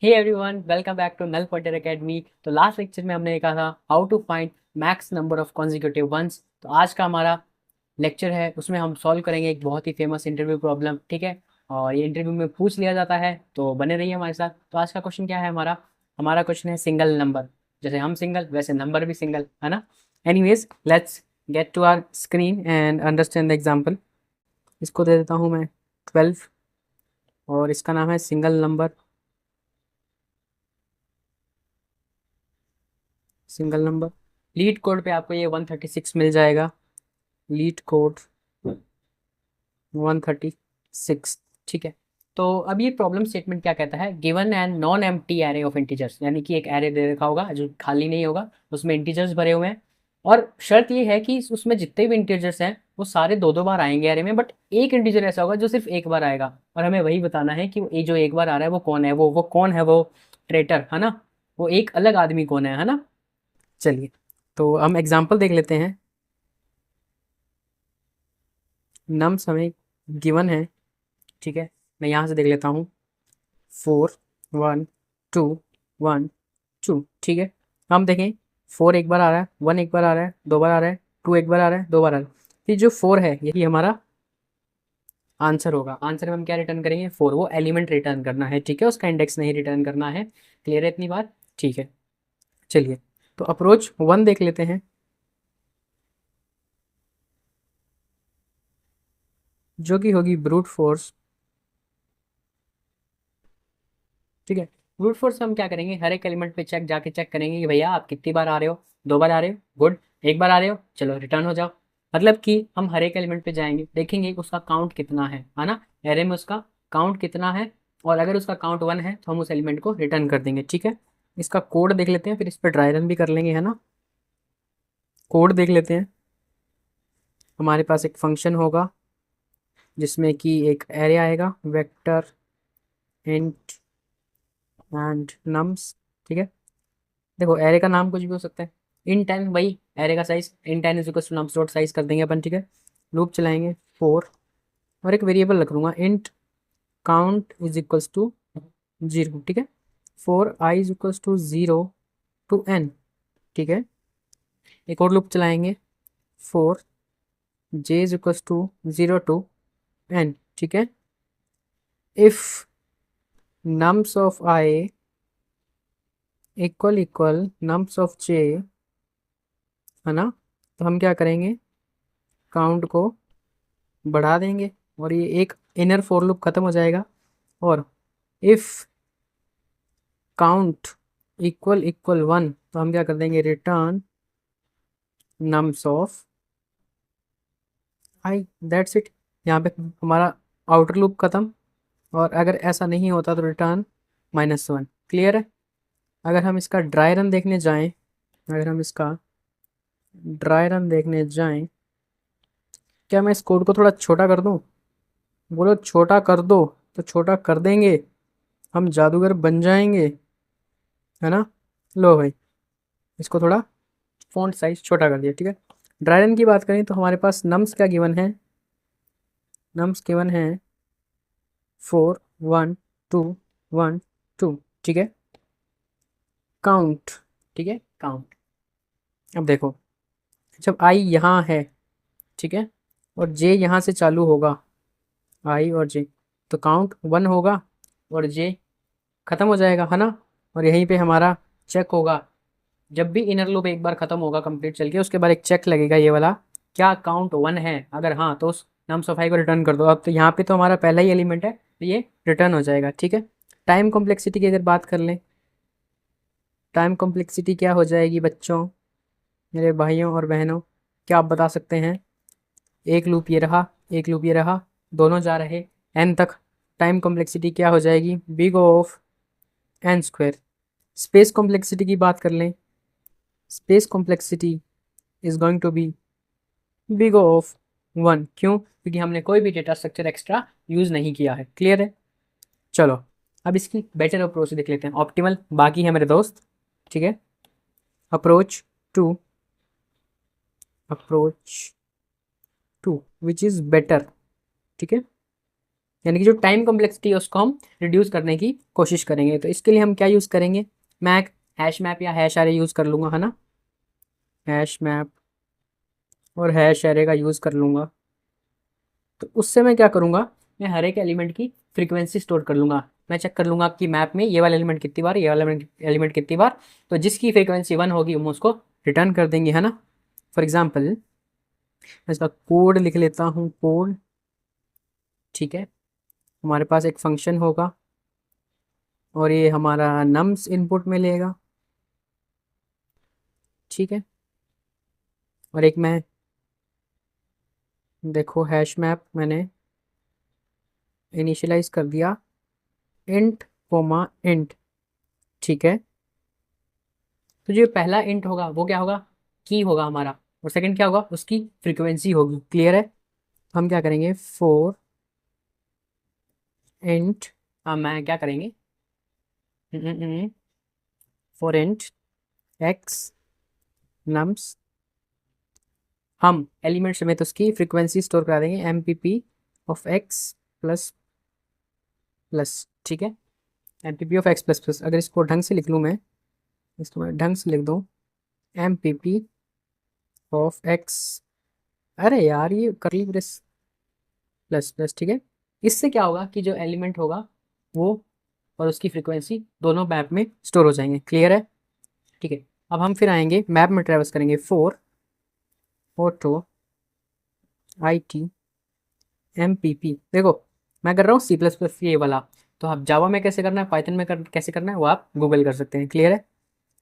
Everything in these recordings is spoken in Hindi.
Hey everyone, welcome back to null pointer academy. तो लास्ट लेक्चर में हमने देखा था how to find max number of consecutive ones. तो आज का हमारा लेक्चर है, उसमें हम सॉल्व करेंगे एक बहुत ही फेमस इंटरव्यू प्रॉब्लम। ठीक है, और ये इंटरव्यू में पूछ लिया जाता है, तो बने रहिए हमारे साथ। तो आज का क्वेश्चन क्या है हमारा? हमारा क्वेश्चन है सिंगल नंबर। जैसे हम सिंगल, वैसे नंबर भी सिंगल, है ना। Anyways, let's get to our screen and understand the example. इसको दे देता हूँ मैं 12, और इसका नाम है single number. Single number leet code पे आपको ये 136 मिल जाएगा। Leet code 136। ठीक है, तो अब ये प्रॉब्लम स्टेटमेंट क्या कहता है? Given and non empty array of integers, यानी कि एक एरे दे रखा होगा जो खाली नहीं होगा, उसमें इंटीजर्स भरे हुए हैं। और शर्त ये है कि उसमें जितने भी इंटीजर्स हैं वो सारे दो दो बार आएंगे एरे में, बट एक इंटीजर ऐसा होगा जो सिर्फ एक बार आएगा। और हमें वही बताना है कि ये जो एक बार आ रहा है वो कौन है। वो कौन है? वो ट्रेटर है ना, वो एक अलग आदमी कौन है ना। चलिए, तो हम एग्जाम्पल देख लेते हैं। नम्स हमें गिवन है। ठीक है, मैं यहाँ से देख लेता हूँ। 4 1 2 1 2। ठीक है, हम देखें। 4 एक बार आ रहा है, 1 एक बार आ रहा है, 2 बार आ रहा है, 2 एक बार आ रहा है, 2 बार आ रहा है। फिर जो 4 है यही हमारा आंसर होगा। आंसर में हम क्या रिटर्न करेंगे? 4। वो एलिमेंट रिटर्न करना है, ठीक है, उसका इंडेक्स नहीं रिटर्न करना है। क्लियर है इतनी बात? ठीक है, चलिए, तो अप्रोच 1 देख लेते हैं, जो कि होगी ब्रूट फोर्स। ठीक है, ब्रूट फोर्स हम क्या करेंगे? हर एक एलिमेंट पे जाके चेक करेंगे कि भैया आप कितनी बार आ रहे हो। 2 बार आ रहे हो, गुड। 1 बार आ रहे हो, चलो रिटर्न हो जाओ। मतलब कि हम हर एक एलिमेंट पे जाएंगे, देखेंगे उसका काउंट कितना है ना, एरे में उसका काउंट कितना है। और अगर उसका काउंट 1 है तो हम उस एलिमेंट को रिटर्न कर देंगे। ठीक है, इसका कोड देख लेते हैं, फिर इस पर ड्राई रन भी कर लेंगे, है ना। कोड देख लेते हैं। हमारे पास एक फंक्शन होगा जिसमें कि एक एरे आएगा, वेक्टर इंट एंड नम्स। ठीक है, देखो एरे का नाम कुछ भी हो सकता है। इन टाइम वही एरे का size, in time is equal to nums dot size कर देंगे अपन। ठीक है, लूप चलाएंगे 4, और एक वेरिएबल रख लूँगा int count is equals to 0। ठीक है, 4 i is equals to 0 to n। ठीक है, एक और लूप चलाएंगे 4 j is equals to 0 to n। ठीक है, if nums of i equal nums of j, है ना, तो हम क्या करेंगे? काउंट को बढ़ा देंगे और ये एक इनर फोर लूप खत्म हो जाएगा। और इफ काउंट इक्वल 1, तो हम क्या कर देंगे? Return nums of I. That's it. यहाँ पे हमारा आउटर लूप खत्म। और अगर ऐसा नहीं होता तो रिटर्न -1। क्लियर है? अगर हम इसका ड्राई रन देखने जाएं, अगर हम इसका ड्राई रन देखने जाएं, क्या मैं इस कोड को थोड़ा छोटा कर दूं? बोलो छोटा कर दो, तो छोटा कर देंगे, हम जादूगर बन जाएंगे, है ना। लो भाई, इसको थोड़ा फ़ॉन्ट साइज छोटा कर दिया। ठीक है, ड्राई रन की बात करें तो हमारे पास नम्स क्या गिवन है? नम्स गिवन है 4 1 2 1 2। ठीक है, काउंट। ठीक है, काउंट। अब देखो, जब आई यहाँ है, ठीक है, और जे यहाँ से चालू होगा, आई और जे, तो काउंट 1 होगा और जे खत्म हो जाएगा, है ना। और यहीं पे हमारा चेक होगा। जब भी इनर लूप एक बार खत्म होगा कंप्लीट चल के, उसके बाद एक चेक लगेगा ये वाला, क्या काउंट 1 है? अगर हाँ तो उस नाम सफाई को रिटर्न कर दो। अब तो यहाँ पे तो हमारा पहला ही एलिमेंट है, तो ये रिटर्न हो जाएगा। ठीक है, टाइम कॉम्प्लेक्सिटी की अगर बात कर लें, टाइम कॉम्प्लेक्सिटी क्या हो जाएगी बच्चों, मेरे भाइयों और बहनों? क्या आप बता सकते हैं? एक लूप ये रहा, एक लूप ये रहा, दोनों जा रहे एन तक। टाइम कॉम्प्लेक्सिटी क्या हो जाएगी? Big of N square. Space complexity की बात कर लें, space complexity is going to be big of 1। क्यों? क्योंकि हमने कोई भी डेटा स्ट्रक्चर एक्स्ट्रा यूज नहीं किया है। क्लियर है? चलो, अब इसकी बेटर अप्रोच देख लेते हैं। ऑप्टिमल बाकी है मेरे दोस्त। ठीक है, approach two, approach two which is better. ठीक है, यानी कि जो टाइम कॉम्प्लेक्सिटी है उसको हम रिड्यूस करने की कोशिश करेंगे। तो इसके लिए हम क्या यूज़ करेंगे, मैं हैश मैप या हैश एरे यूज़ कर लूँगा, है ना, हैश मैप और हैश एरे का यूज़ कर लूँगा। तो उससे मैं क्या करूँगा, मैं हर एक एलिमेंट की फ्रीक्वेंसी स्टोर कर लूँगा। मैं चेक कर लूँगा कि मैप में ये वाला एलिमेंट कितनी बार, ये वाला एलिमेंट कितनी बार, तो जिसकी फ्रीक्वेंसी 1 होगी हम उसको रिटर्न कर देंगे, है ना। फॉर एग्जाम्पल मैं इसका कोड लिख लेता हूँ, कोड, ठीक है। हमारे पास एक फंक्शन होगा और ये हमारा नम्स इनपुट में लेगा, ठीक है। और एक मैं देखो हैश मैप मैंने इनिशियलाइज कर दिया इंट कोमा इंट, ठीक है। तो जो पहला इंट होगा वो क्या होगा, की होगा हमारा, और सेकंड क्या होगा, उसकी फ्रीक्वेंसी होगी। क्लियर है। हम क्या करेंगे, फोर इंट, मैं क्या करेंगे, फोर इंट एक्स नम्स, हम एलिमेंट समेत उसकी फ्रीक्वेंसी स्टोर करा देंगे M P P of X plus plus, ठीक है। M P P of X plus plus, अगर इसको ढंग से लिख लूँ मैं, इसको मैं ढंग से लिख दूँ, M P P of X, अरे यार ये करली ब्रेस प्लस प्लस, ठीक है। इससे क्या होगा कि जो एलिमेंट होगा वो और उसकी फ्रीक्वेंसी दोनों मैप में स्टोर हो जाएंगे। क्लियर है, ठीक है। अब हम फिर आएंगे मैप में ट्रेवर्स करेंगे, for auto I T M P P, देखो मैं कर रहा हूँ सी प्लस प्लस ये वाला, तो आप जावा में कैसे करना है, पाइथन में कैसे करना है वो आप गूगल कर सकते हैं। क्लियर है।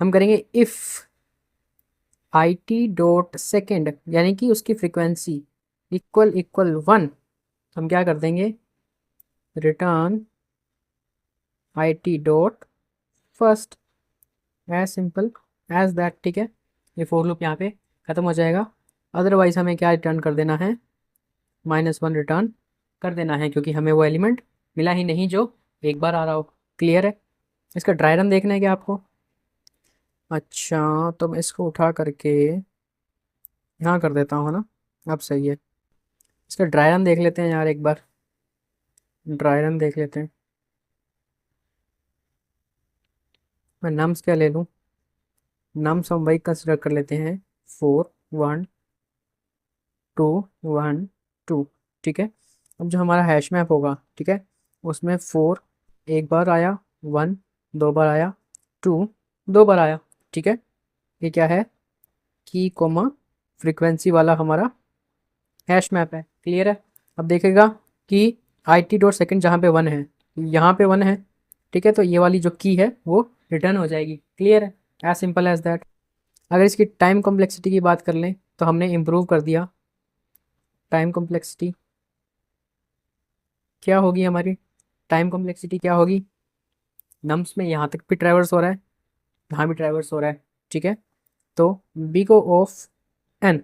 हम करेंगे if I T dot second, यानी कि उसकी फ्रीक्वेंसी इक्वल इक्वल वन, हम क्या कर देंगे, return I T dot first, as simple as that, ठीक है। ये फोर लूप यहाँ पे ख़त्म हो जाएगा। अदरवाइज हमें क्या रिटर्न कर देना है, -1 रिटर्न कर देना है, क्योंकि हमें वो एलिमेंट मिला ही नहीं जो एक बार आ रहा हो। क्लियर है। इसका ड्राई रन देखना है क्या आपको, अच्छा तो मैं इसको उठा करके यहाँ कर देता हूँ, है ना, अब सही है। इसका ड्राई रन देख लेते हैं यार एक बार, ड्राई रन देख लेते हैं। मैं नम्स क्या ले लूँ, नम्स हम वही कंसिडर कर लेते हैं, 4 1 2 1 2, ठीक है। अब जो हमारा हैश मैप होगा, ठीक है, उसमें 4 एक बार आया, 1 दो बार आया, 2 दो बार आया, ठीक है। ये क्या है, की कोमा फ्रीक्वेंसी वाला हमारा हैश मैप है। क्लियर है। अब देखेगा कि आई टी डॉट सेकेंड जहाँ पे 1 है, यहाँ पे 1 है, ठीक है, तो ये वाली जो की है वो रिटर्न हो जाएगी। क्लियर है, एज सिंपल एज दैट। अगर इसकी टाइम कॉम्प्लेक्सिटी की बात कर लें तो हमने इम्प्रूव कर दिया, टाइम कॉम्प्लेक्सिटी क्या होगी हमारी, टाइम कॉम्प्लेक्सिटी क्या होगी, नम्स में यहाँ तक भी ट्रैवर्स हो रहा है, यहाँ भी ट्रैवर्स हो रहा है, ठीक है। तो big O of N,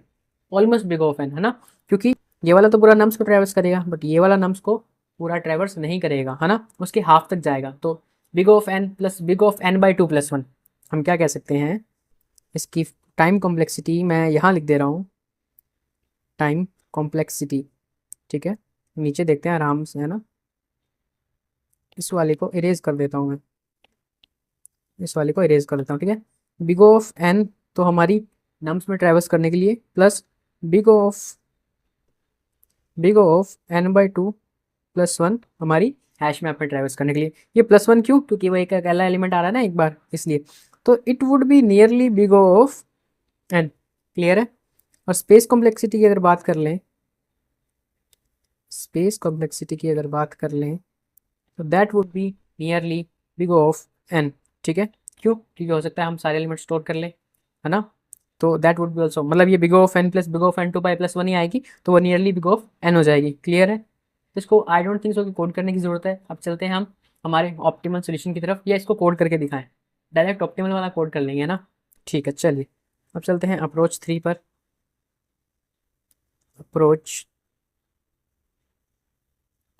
almost big of N, है ना, क्योंकि ये वाला तो पूरा नम्स को ट्रैवर्स करेगा, बट ये वाला नम्स को पूरा ट्रैवर्स नहीं करेगा, है ना, उसके हाफ तक जाएगा। तो big of N plus big of N by 2+1, हम क्या कह सकते हैं, इसकी टाइम कॉम्प्लेक्सिटी मैं यहाँ लिख दे रहा हूँ, टाइम कॉम्प्लेक्सिटी, ठीक है। नीचे देखते हैं आराम से, है ना, इस वाले को इरेज कर देता हूँ मैं, इस वाले को इरेज कर देता हूँ, ठीक है। बिग ऑफ एन तो हमारी नम्स में ट्रैवर्स करने के लिए, प्लस बिग ऑफ n/2+1 हमारी हैश मैप में ट्रैवर्स करने के लिए। ये +1 क्यों, क्योंकि वो एक अकेला एलिमेंट आ रहा है ना एक बार, इसलिए। तो it would be nearly big of N. Clear है। और स्पेस कॉम्प्लेक्सिटी की अगर बात कर लें, स्पेस कॉम्प्लेक्सिटी की अगर बात कर लें तो that would be nearly big of N, ठीक है। क्यों, क्योंकि हो सकता है हम सारे एलिमेंट स्टोर कर लें, है ना। तो दैट वुड बी ऑल्सो, मतलब ये big of N plus big of N two by +1 ही आएगी, तो वो नियरली बिग ऑफ एन हो जाएगी। क्लियर है। तो इसको आई डोंट थिंक सो कि कोड करने की ज़रूरत है। अब चलते हैं हम हमारे ऑप्टिमल सोल्यूशन की तरफ, या इसको कोड करके दिखाएं, डायरेक्ट ऑप्टिमल वाला कोड कर लेंगे, है ना। ठीक है, चलिए अब चलते हैं अप्रोच 3 पर। अप्रोच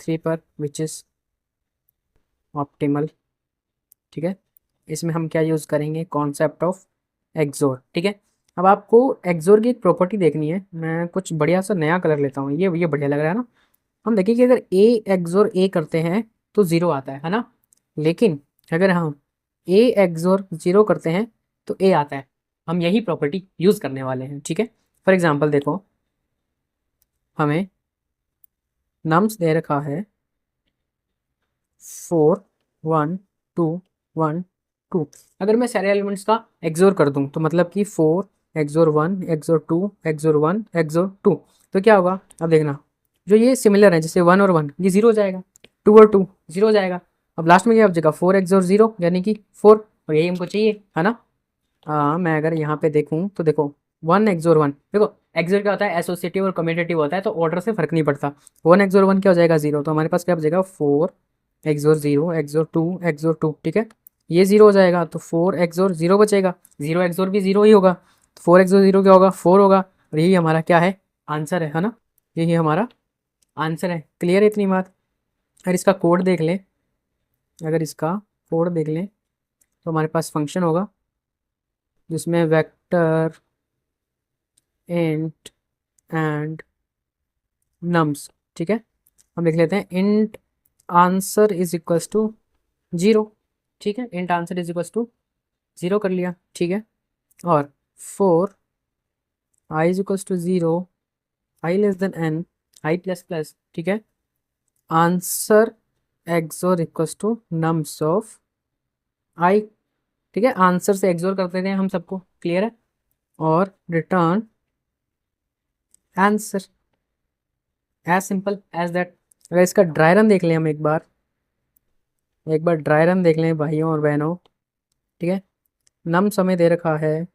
3 पर विच इज़ ऑप्टिमल, ठीक है। इसमें हम क्या यूज़ करेंगे, कॉन्सेप्ट ऑफ एक्सोर, ठीक है। अब आपको एक्सोर की एक प्रॉपर्टी देखनी है, मैं कुछ बढ़िया सा नया कलर लेता हूँ, ये बढ़िया लग रहा है ना, हम देखें कि अगर ए एक्सोर ए करते हैं तो 0 आता है ना, लेकिन अगर हम ए एक्सोर 0 करते हैं तो ए आता है। हम यही प्रॉपर्टी यूज़ करने वाले हैं, ठीक है। फॉर एग्जांपल देखो, हमें नम्स दे रखा है 4 1 2 1 2। अगर मैं सारे एलिमेंट्स का एक्सोर कर दूं तो मतलब कि 4 एक्सोर 1 एक्सोर 2 एक्सोर 1 एक्सोर 2, तो क्या होगा, अब देखना, जो ये सिमिलर है जैसे 1 और 1 ये 0 हो जाएगा, 2 और 2 0 हो जाएगा। अब लास्ट में क्या बचेगा, 4 एक्सोर 0 यानी कि 4, और यही हमको चाहिए है ना। मैं अगर यहाँ पे देखूँ तो देखो 1 एक्सोर 1, देखो एक्सोर क्या होता है, एसोसिएटिव और कम्यूटेटिव होता है, तो ऑर्डर से फर्क नहीं पड़ता। 1 एक्सोर 1 क्या हो जाएगा 0, तो हमारे पास क्या बचेगा 4 एक्सोर 0 एक्सोर 2 एक्सोर 2, ठीक है। ये 0 हो जाएगा तो 4 एक्सोर 0 बचेगा, 0 एक्सोर भी 0 ही होगा, तो 4 एक्सोर 0 क्या होगा 4 होगा, और यही हमारा क्या है, आंसर है ना, यही हमारा आंसर है। क्लियर है इतनी बात। अगर इसका कोड देख लें, अगर इसका कोड देख लें तो हमारे पास फंक्शन होगा जिसमें वेक्टर इंट एंड नम्स, ठीक है। हम लिख लेते हैं int answer is equals to 0, ठीक है। Int answer is equals to 0 कर लिया, ठीक है। और for i is equals to 0, i less than n, i plus plus, ठीक है। Answer XOR equals to nums of i, ठीक है। आंसर से एक्सोर कर देते हैं हम सबको, क्लियर है। और return answer, as simple as that. अगर इसका ड्राई रन देख लें हम एक बार ड्राई रन देख लें भाइयों और बहनों, ठीक है। नम समय दे रखा है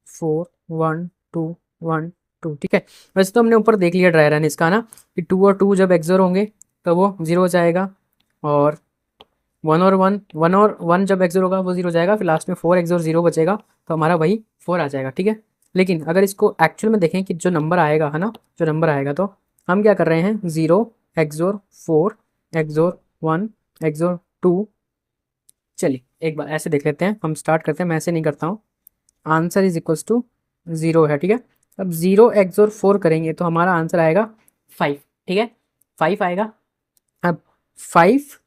4 1 2 1 2, ठीक है। वैसे तो हमने ऊपर देख लिया ड्राई रन इसका ना, कि 2 और 2 जब एक्सोर होंगे तो वो 0 हो जाएगा, और 1 और 1 जब एक्सोर होगा वो 0 हो जाएगा, फिर लास्ट में 4 एक्सोर 0 बचेगा, तो हमारा वही 4 आ जाएगा, ठीक है। लेकिन अगर इसको एक्चुअल में देखें कि जो नंबर आएगा है ना, जो नंबर आएगा, तो हम क्या कर रहे हैं 0 एक्सोर 4 एक्सोर 1 एक्सोर 2। चलिए एक बार ऐसे देख लेते हैं, हम स्टार्ट करते हैं, मैं ऐसे नहीं करता हूँ। आंसर इज इक्वल्स टू 0 है, ठीक है। अब 0 एक्सोर 4 करेंगे तो हमारा आंसर आएगा 5, ठीक है, 5 आएगा। अब 5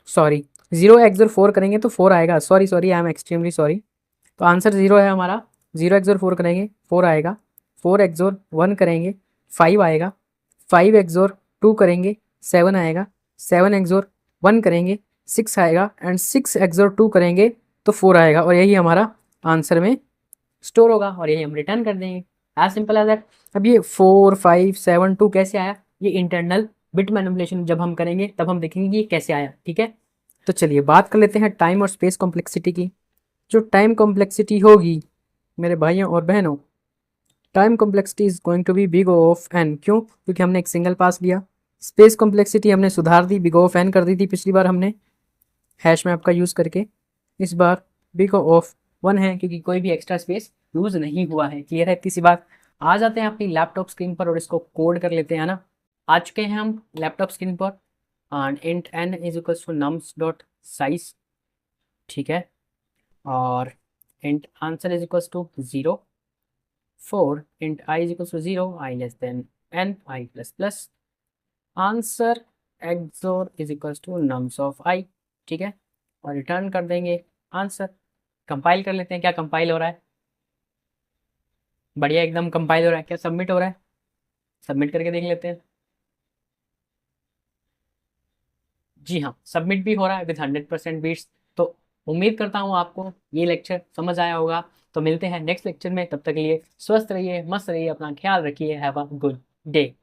सॉरी 0 एक्सोर 4 करेंगे तो 4 आएगा, sorry sorry I am extremely sorry. तो आंसर 0 है हमारा, 0 एक्सोर 4 करेंगे 4 आएगा, 4 एक्सोर 1 करेंगे 5 आएगा, 5 एक्सोर 2 करेंगे 7 आएगा, 7 एक्सोर 1 करेंगे 6 आएगा, एंड 6 एक्सोर 2 करेंगे तो 4 आएगा, और यही हमारा आंसर में स्टोर होगा, और यही हम रिटर्न कर देंगे, एज सिंपल एज दैट। अब ये 4 5 7 2 कैसे आया, ये इंटरनल बिट मैनिपुलेशन जब हम करेंगे तब हम देखेंगे कि ये कैसे आया, ठीक है। तो चलिए बात कर लेते हैं टाइम और स्पेस कॉम्प्लेक्सिटी की। जो टाइम कॉम्प्लेक्सिटी होगी मेरे भाइयों और बहनों, time complexity is going to be big of N, क्यों, क्योंकि हमने एक सिंगल पास लिया। स्पेस कॉम्प्लेक्सिटी हमने सुधार दी, बिग ऑफ एन कर दी थी पिछली बार हमने हैश मैप का यूज़ करके, इस बार बिग ऑफ 1 है क्योंकि कोई भी एक्स्ट्रा स्पेस यूज़ नहीं हुआ है। क्लियर है इतनी सी बात। आ जाते हैं अपनी लैपटॉप स्क्रीन पर और इसको कोड कर लेते हैं ना। आ चुके हैं हम लैपटॉप स्क्रीन पर, and int n is equals to nums dot size, ठीक है। और int answer is equals to 0, 4 int i is equals to 0, i less than n, i plus plus, answer XOR is equals to nums of i, ठीक है। और रिटर्न कर देंगे आंसर। कंपाइल कर लेते हैं, क्या कंपाइल हो रहा है, बढ़िया एकदम कंपाइल हो रहा है। क्या सबमिट हो रहा है, सबमिट करके देख लेते हैं। जी हाँ, सबमिट भी हो रहा है विद 100% बीट्स। तो उम्मीद करता हूँ आपको ये लेक्चर समझ आया होगा। तो मिलते हैं नेक्स्ट लेक्चर में, तब तक के लिए स्वस्थ रहिए, मस्त रहिए, अपना ख्याल रखिए, हैव अ गुड डे।